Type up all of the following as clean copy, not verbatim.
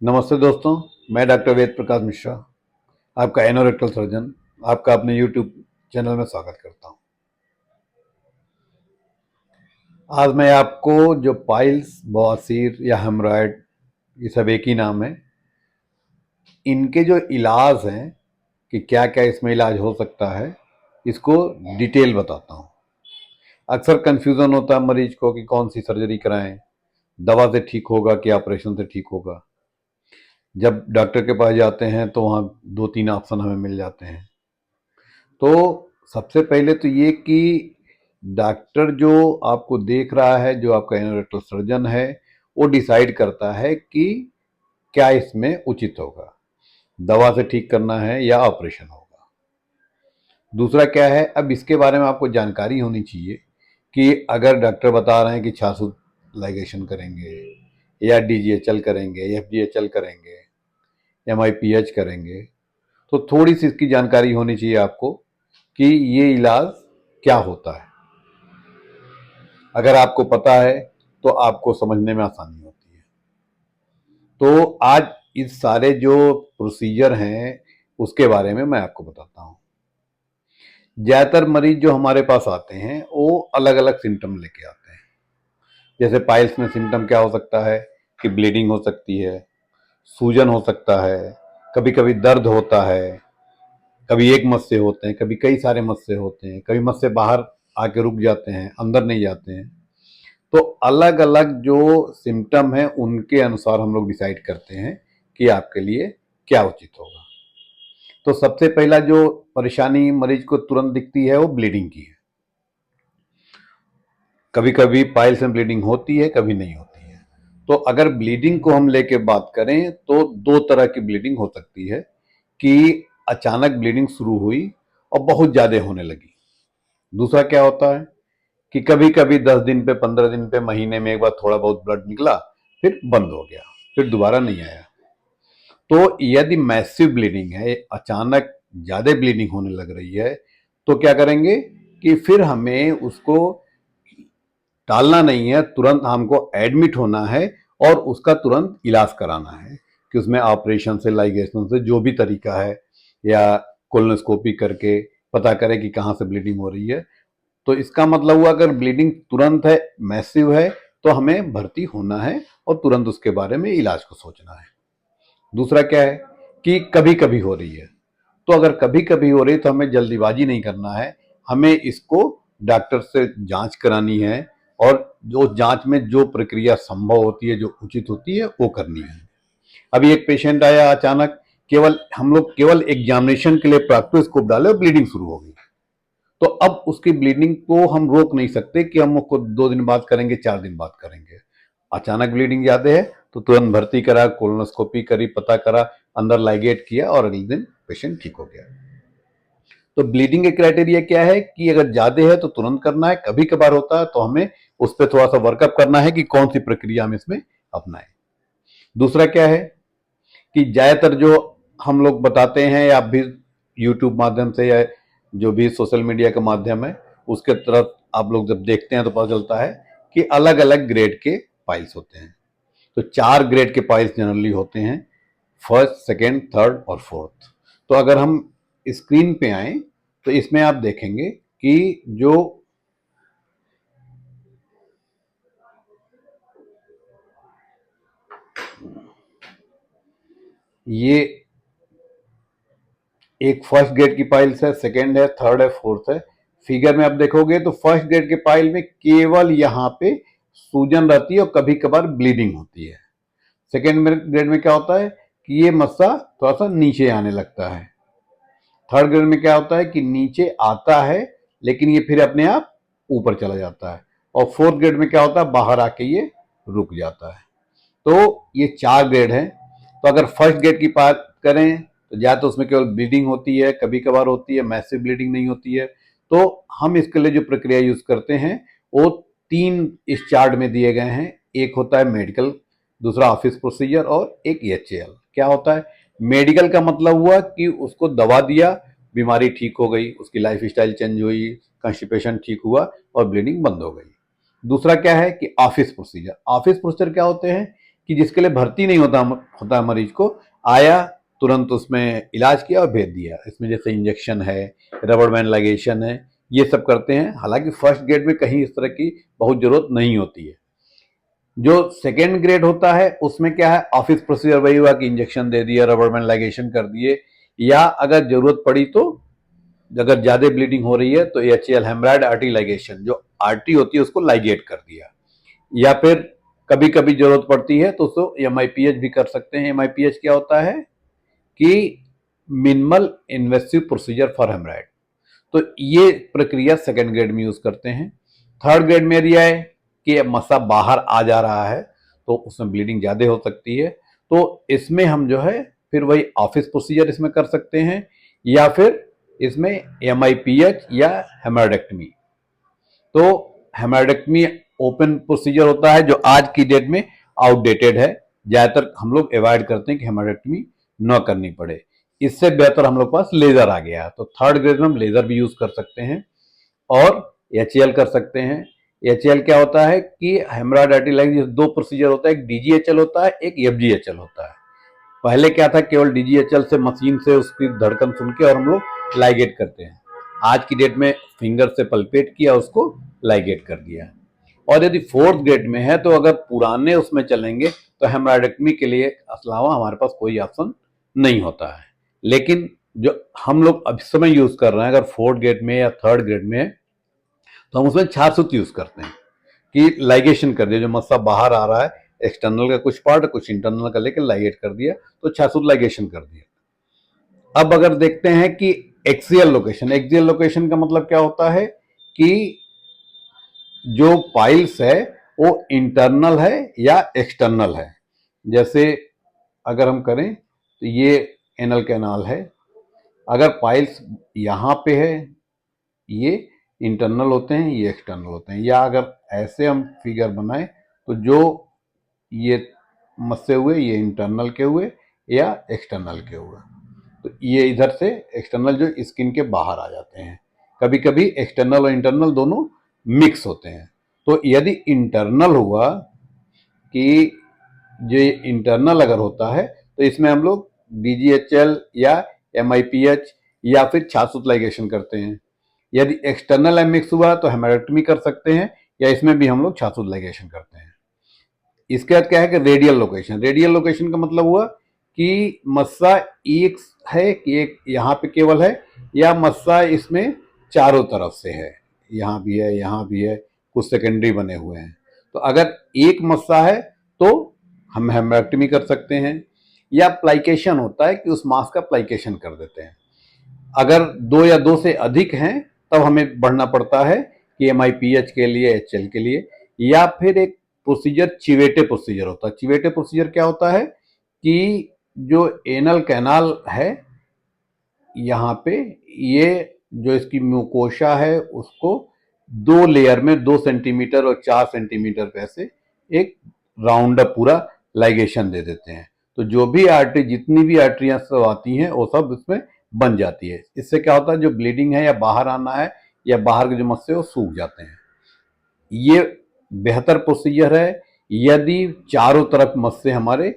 नमस्ते दोस्तों, मैं डॉक्टर वेद प्रकाश मिश्रा, आपका एनोरेक्टल सर्जन, आपका अपने यूट्यूब चैनल में स्वागत करता हूं। आज मैं आपको जो पाइल्स, बवासीर या हेमरॉयड, ये सब एक ही नाम है, इनके जो इलाज हैं कि क्या क्या इसमें इलाज हो सकता है, इसको डिटेल बताता हूं। अक्सर कंफ्यूजन होता है मरीज को कि कौन सी सर्जरी कराएं, दवा से ठीक होगा कि ऑपरेशन से ठीक होगा। जब डॉक्टर के पास जाते हैं तो वहाँ 2-3 ऑप्शन हमें मिल जाते हैं। तो सबसे पहले तो ये कि डॉक्टर जो आपको देख रहा है, जो आपका एनोरेक्टल सर्जन है, वो डिसाइड करता है कि क्या इसमें उचित होगा, दवा से ठीक करना है या ऑपरेशन होगा। दूसरा क्या है, अब इसके बारे में आपको जानकारी होनी चाहिए कि अगर डॉक्टर बता रहे हैं कि छाछूत लाइगेशन करेंगे या डीजीएचएल करेंगे, एफजीएचएल करेंगे, एमआईपीएच करेंगे, तो थोड़ी सी इसकी जानकारी होनी चाहिए आपको कि ये इलाज क्या होता है। अगर आपको पता है तो आपको समझने में आसानी होती है। तो आज इस सारे जो प्रोसीजर हैं उसके बारे में मैं आपको बताता हूँ। ज़्यादातर मरीज जो हमारे पास आते हैं वो अलग अलग सिम्टम लेके आते हैं। जैसे पाइल्स में सिम्टम क्या हो सकता है कि ब्लीडिंग हो सकती है, सूजन हो सकता है, कभी कभी दर्द होता है, कभी एक मस्से होते हैं, कभी कई सारे मस्से होते हैं, कभी मस्से बाहर आके रुक जाते हैं, अंदर नहीं जाते हैं। तो अलग अलग जो सिम्टम है उनके अनुसार हम लोग डिसाइड करते हैं कि आपके लिए क्या उचित होगा। तो सबसे पहला जो परेशानी मरीज को तुरंत दिखती है वो ब्लीडिंग की है। कभी कभी पाइल्स में ब्लीडिंग होती है, कभी नहीं होती है। तो अगर ब्लीडिंग को हम लेके बात करें तो दो तरह की ब्लीडिंग हो सकती है कि अचानक ब्लीडिंग शुरू हुई और बहुत ज्यादा होने लगी। दूसरा क्या होता है कि कभी कभी 10 दिन पे, 15 दिन पे, महीने में एक बार थोड़ा बहुत ब्लड निकला, फिर बंद हो गया, फिर दोबारा नहीं आया। तो यदि मैसिव ब्लीडिंग है, अचानक ज्यादा ब्लीडिंग होने लग रही है, तो क्या करेंगे कि फिर हमें उसको टालना नहीं है, तुरंत हमको एडमिट होना है और उसका तुरंत इलाज कराना है कि उसमें ऑपरेशन से, लाइगेशन से, जो भी तरीका है, या कोलोनोस्कोपी करके पता करें कि कहाँ से ब्लीडिंग हो रही है। तो इसका मतलब हुआ अगर ब्लीडिंग तुरंत है, मैसिव है, तो हमें भर्ती होना है और तुरंत उसके बारे में इलाज को सोचना है। दूसरा क्या है कि कभी कभी हो रही है, तो अगर कभी कभी हो रही है तो हमें जल्दीबाजी नहीं करना है, हमें इसको डॉक्टर से जांच करानी है और जो जांच में जो प्रक्रिया संभव होती है, जो उचित होती है, वो करनी है। अभी एक पेशेंट आया अचानक, केवल हम लोग केवल एग्जामिनेशन के लिए प्रैक्टोस्कोप डाले और ब्लीडिंग शुरू हो गई। तो अब उसकी ब्लीडिंग को हम रोक नहीं सकते कि हम उसको 2 दिन बाद करेंगे, 4 दिन बाद करेंगे। अचानक ब्लीडिंग ज्यादा है तो तुरंत भर्ती करा, कोलोनोस्कोपी करी, पता करा, अंदर लाइगेट किया और अगले दिन पेशेंट ठीक हो गया। तो ब्लीडिंग के क्राइटेरिया क्या है कि अगर ज्यादा है तो तुरंत करना है, कभी कभार होता है तो हमें उस पर थोड़ा सा वर्कअप करना है कि कौन सी प्रक्रिया हम इसमें अपनाएं। दूसरा क्या है कि ज्यादातर जो हम लोग बताते हैं, या आप भी यूट्यूब माध्यम से या जो भी सोशल मीडिया का माध्यम है उसके तरफ आप लोग जब देखते हैं तो पता चलता है कि अलग अलग ग्रेड के पाइल्स होते हैं। तो 4 ग्रेड के पाइल्स जनरली होते हैं, फर्स्ट, सेकेंड, थर्ड और फोर्थ। तो अगर हम स्क्रीन पे आए तो इसमें आप देखेंगे कि जो ये एक फर्स्ट ग्रेड की पाइल्स है, सेकेंड है, थर्ड है, फोर्थ है। फिगर में आप देखोगे तो फर्स्ट ग्रेड के पाइल में केवल यहाँ पे सूजन रहती है और कभी कभार ब्लीडिंग होती है। सेकेंड ग्रेड में क्या होता है कि ये मस्सा थोड़ा सा नीचे आने लगता है। थर्ड ग्रेड में क्या होता है कि नीचे आता है लेकिन ये फिर अपने आप ऊपर चला जाता है। और फोर्थ ग्रेड में क्या होता है, बाहर आके ये रुक जाता है। तो ये 4 ग्रेड हैं। तो अगर फर्स्ट ग्रेड की बात करें तो या तो उसमें केवल ब्लीडिंग होती है, कभी कभार होती है, मैसिव ब्लीडिंग नहीं होती है। तो हम इसके लिए जो प्रक्रिया यूज करते हैं वो 3 इस चार्ट में दिए गए हैं। एक होता है मेडिकल, दूसरा ऑफिस प्रोसीजर और एक एचएएल। क्या होता है मेडिकल का मतलब हुआ कि उसको दवा दिया, बीमारी ठीक हो गई, उसकी लाइफ स्टाइल चेंज हुई, कॉन्स्टिपेशन ठीक हुआ और ब्लीडिंग बंद हो गई। दूसरा क्या है कि ऑफिस प्रोसीजर। ऑफिस प्रोसीजर क्या होते हैं कि जिसके लिए भर्ती नहीं होता मरीज को, आया तुरंत उसमें इलाज किया और भेज दिया। इसमें जैसे इंजेक्शन है, रबर बैंड लाइगेशन है, ये सब करते हैं। हालांकि फर्स्ट ग्रेड में कहीं इस तरह की बहुत जरूरत नहीं होती है। जो सेकेंड ग्रेड होता है उसमें क्या है, ऑफिस प्रोसीजर वही हुआ कि इंजेक्शन दे दिया, रबर बैंड लाइगेशन कर दिए, या अगर जरूरत पड़ी तो अगर ज्यादा ब्लीडिंग हो रही है तो एचएल हेमराइड आर्टरी लाइगेशन, जो आर्टरी होती है उसको लाइगेट कर दिया। या फिर कभी कभी जरूरत पड़ती है तो उसको एमआईपीएच भी कर सकते हैं। एमआईपीएच क्या होता है कि minimal invasive procedure for haemorrhoid. तो ये प्रक्रिया सेकेंड ग्रेड में यूज करते हैं। थर्ड ग्रेड में यदि है कि मस्सा बाहर आ जा रहा है तो उसमें ब्लीडिंग ज्यादा हो सकती है, तो इसमें हम जो है फिर वही ऑफिस प्रोसीजर इसमें कर सकते हैं, या फिर इसमें एमआईपीएच या हेमराइडेक्टमी। तो हेमराइडेक्टमी ओपन प्रोसीजर होता है जो आज की डेट में आउटडेटेड है। ज्यादातर हम लोग अवॉइड करते हैं कि हेमराइडेक्टमी न करनी पड़े। इससे बेहतर हम लोग पास लेजर आ गया है, तो थर्ड ग्रेड में हम लेजर भी यूज कर सकते हैं और एचएल कर सकते हैं। एचएल क्या होता है कि हेमराइड आर्टरी लाइगेशन, दो प्रोसीजर होता है, एक डीजीएचएल होता है, एक एफजीएचएल होता है। पहले क्या था, केवल डीजीएचएल से मशीन से उसकी धड़कन सुन के और हम लोग लाइगेट करते हैं। आज की डेट में फिंगर से पल्पेट किया, उसको लाइगेट कर दिया। और यदि फोर्थ ग्रेड में है तो अगर पुराने उसमें चलेंगे तो हेमराइडेक्टमी के लिए अलावा हमारे पास कोई ऑप्शन नहीं होता है। लेकिन जो हम लोग अभी समय यूज कर रहे हैं, अगर फोर्थ ग्रेड में या थर्ड ग्रेड में है तो हम उसमें छाछूत यूज करते हैं कि लाइगेशन कर दिया, जो मस्सा बाहर आ रहा है एक्सटर्नल का कुछ पार्ट कुछ इंटरनल का लेकर लाइगेट कर दिया, तो छाछूत लाइगेशन कर दिया। अब अगर देखते हैं कि एक्सियल लोकेशन, एक्सियल लोकेशन का मतलब क्या होता है कि जो पाइल्स है वो इंटरनल है या एक्सटर्नल है। जैसे अगर हम करें तो ये एनल कैनाल है, अगर पाइल्स यहाँ पे है, ये इंटरनल होते हैं, ये एक्सटर्नल होते हैं। या अगर ऐसे हम फिगर बनाए तो जो ये मस्से हुए ये इंटरनल के हुए या एक्सटर्नल के हुए, तो ये इधर से एक्सटर्नल जो स्किन के बाहर आ जाते हैं। कभी कभी एक्सटर्नल और इंटरनल दोनों मिक्स होते हैं। तो यदि इंटरनल हुआ कि जो इंटरनल अगर होता है तो इसमें हम लोग डीजीएचएल या एमआईपीएच या फिर छाछूत लाइगेशन करते हैं। यदि एक्सटर्नल मिक्स हुआ तो हेमरेक्टमी कर सकते हैं, या इसमें भी हम लोग छाछूत लाइगेशन करते हैं। इसके बाद क्या है कि रेडियल लोकेशन। रेडियल लोकेशन का मतलब हुआ कि मस्सा एक है कि एक यहाँ पे केवल है, या मस्सा इसमें चारों तरफ से है, यहाँ भी है यहाँ भी है, कुछ सेकेंडरी बने हुए हैं। तो अगर एक मस्सा है तो हम हेमरेक्टमी कर सकते हैं, या प्लाइकेशन होता है कि उस मांस का प्लाइकेशन कर देते हैं। अगर दो या दो से अधिक हैं तब हमें बढ़ना पड़ता है कि एमआईपीएच के लिए, एचएल के लिए, या फिर एक प्रोसीजर चिवेटे प्रोसीजर होता है। चिवेटे प्रोसीजर क्या होता है कि जो एनल कैनाल है यहाँ पे, ये जो इसकी म्यूकोशा है उसको दो लेयर में 2 सेंटीमीटर और 4 सेंटीमीटर पे ऐसे एक राउंड पूरा लाइगेशन दे देते हैं। तो जो भी आर्टरी, जितनी भी आर्टरियां सब आती हैं वो सब इसमें बन जाती है। इससे क्या होता है, जो ब्लीडिंग है या बाहर आना है या बाहर के जो मस्से वो सूख जाते हैं। ये बेहतर प्रोसीजर है यदि चारों तरफ मस्से हमारे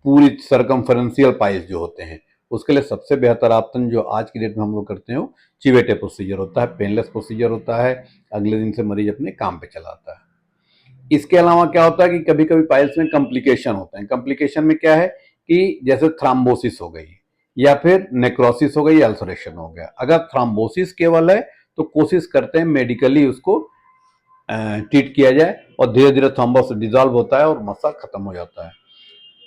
पूरी सरकमफरेंशियल पाइल्स जो होते हैं। उसके लिए सबसे बेहतर ऑप्शन जो आज की डेट में हम लोग करते हैं वो चिवेटे प्रोसीजर होता है, पेनलेस प्रोसीजर होता है। अगले दिन से मरीज अपने काम पे चला आता है। इसके अलावा क्या होता है कि कभी कभी पाइल्स में कॉम्प्लिकेशन होते हैं। कॉम्प्लिकेशन में क्या है कि जैसे थ्राम्बोसिस हो गई, या फिर नेक्रोसिस हो गई, अल्सरेशन हो गया। अगर थ्राम्बोसिस केवल है तो कोशिश करते हैं मेडिकली उसको ट्रीट किया जाए, और धीरे धीरे थ्रोम्बोस डिजॉल्व होता है और मस्सा खत्म हो जाता है।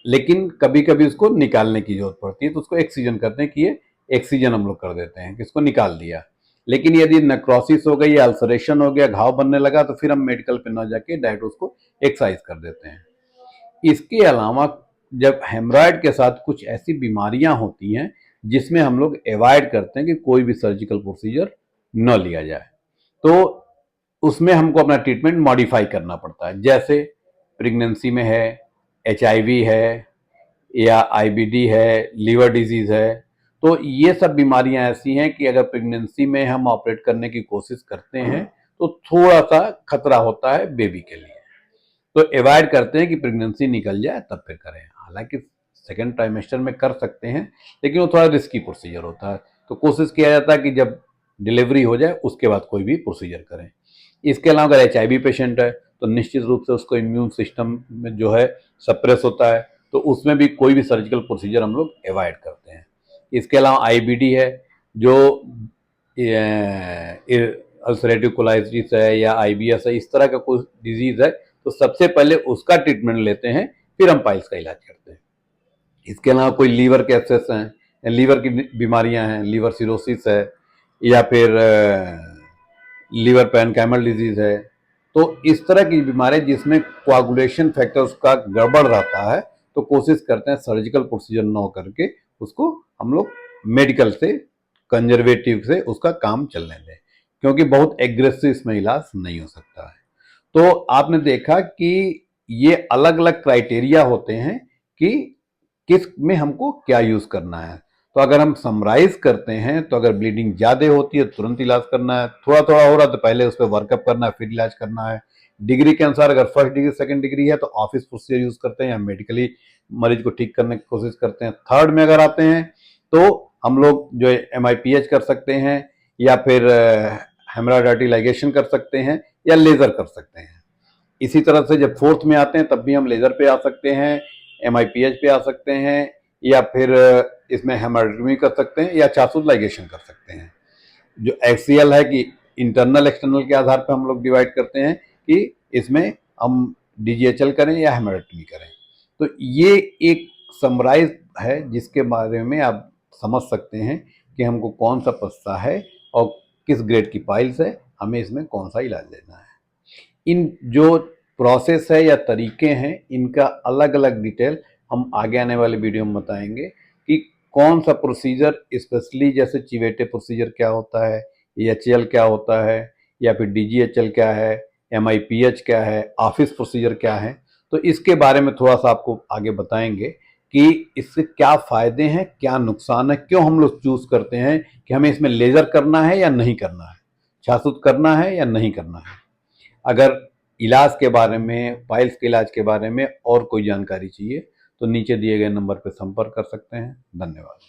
लेकिन कभी कभी उसको निकालने की जरूरत पड़ती है तो उसको एक्सीजन करते हैं कि ये एक्सीजन हम लोग कर देते हैं कि इसको निकाल दिया। लेकिन यदि नेक्रोसिस हो गई, अल्सरेशन हो गया, घाव बनने लगा, तो फिर हम मेडिकल पे न जाके डायरेक्ट उसको एक्साइज कर देते हैं। इसके अलावा जब हेमराइड के साथ कुछ ऐसी बीमारियां होती हैं जिसमें हम लोग अवॉइड करते हैं कि कोई भी सर्जिकल प्रोसीजर न लिया जाए, तो उसमें हमको अपना ट्रीटमेंट मॉडिफाई करना पड़ता है। जैसे प्रेगनेंसी में है, एचआईवी है, या आईबीडी है, लीवर डिजीज है, तो ये सब बीमारियां ऐसी हैं कि अगर प्रेगनेंसी में हम ऑपरेट करने की कोशिश करते हैं तो थोड़ा सा खतरा होता है बेबी के लिए। तो अवॉइड करते हैं कि प्रेगनेंसी निकल जाए तब फिर करें। हालांकि सेकेंड ट्राइमेस्टर में कर सकते हैं, लेकिन वो थोड़ा रिस्की प्रोसीजर होता है, तो कोशिश किया जाता है कि जब डिलीवरी हो जाए उसके बाद कोई भी प्रोसीजर करें। इसके अलावा अगर HIV पेशेंट है तो निश्चित रूप से उसको इम्यून सिस्टम में जो है सप्रेस होता है, तो उसमें भी कोई भी सर्जिकल प्रोसीजर हम लोग अवॉइड करते हैं। इसके अलावा IBD है, जो अल्सरेटिव कोलाइटिस है या IBS है, इस तरह का कोई डिजीज है, तो सबसे पहले उसका ट्रीटमेंट लेते हैं, फिर हम पाइल्स का इलाज करते हैं। इसके अलावा कोई लीवर के एक्सेस हैं, लीवर की बीमारियां हैं, लीवर सिरोसिस है, या फिर लीवर पैनकाइमल डिजीज है, तो इस तरह की बीमारियां जिसमें कोआगुलेशन फैक्टर उसका गड़बड़ रहता है, तो कोशिश करते हैं सर्जिकल प्रोसीजर न करके उसको हम लोग मेडिकल से, कंजर्वेटिव से उसका काम चलने दें, क्योंकि बहुत एग्रेसिव इसमें इलाज नहीं हो सकता है। तो आपने देखा कि ये अलग अलग क्राइटेरिया होते हैं कि किस में हमको क्या यूज करना है। तो अगर हम समराइज करते हैं, तो अगर ब्लीडिंग ज्यादा होती है तुरंत इलाज करना है, थोड़ा थोड़ा हो रहा है तो पहले उस पर वर्कअप करना है, फिर इलाज करना है। डिग्री के अनुसार अगर फर्स्ट डिग्री सेकंड डिग्री है तो ऑफिस प्रोसीजर यूज करते हैं या मेडिकली मरीज को ठीक करने की कोशिश करते हैं। थर्ड में अगर आते हैं तो हम लोग जो MIPH कर सकते हैं, या फिर हेमराडाइटिक लाइगेशन कर सकते हैं, या लेजर कर सकते हैं। इसी तरह से जब फोर्थ में आते हैं तब भी हम लेजर पे आ सकते हैं, MIPH पे आ सकते हैं, या फिर इसमें हेमरेक्टमी कर सकते हैं, या चासुत लाइगेशन कर सकते हैं। जो एक्सियल है कि इंटरनल एक्सटर्नल के आधार पर हम लोग डिवाइड करते हैं कि इसमें हम DGHL करें या हेमरेक्टमी करें। तो ये एक समराइज है जिसके बारे में आप समझ सकते हैं कि हमको कौन सा पस्ता है और किस ग्रेड की पाइल्स है, हमें इसमें कौन सा इलाज लेना है। इन जो प्रोसेस है या तरीके हैं, इनका अलग अलग डिटेल हम आगे आने वाले वीडियो में बताएंगे कि कौन सा प्रोसीजर, स्पेशली जैसे चिवेटे प्रोसीजर क्या होता है, HL क्या होता है, या फिर DGHL क्या है, MIPH क्या है, ऑफिस प्रोसीजर क्या है। तो इसके बारे में थोड़ा सा आपको आगे बताएंगे कि इससे क्या फायदे हैं, क्या नुकसान है, क्यों हम लोग चूज करते हैं कि हमें इसमें लेजर करना है या नहीं करना है, छासूत करना है या नहीं करना है। अगर इलाज के बारे में, पाइल्स के इलाज के बारे में और कोई जानकारी चाहिए तो नीचे दिए गए नंबर पर संपर्क कर सकते हैं। धन्यवाद।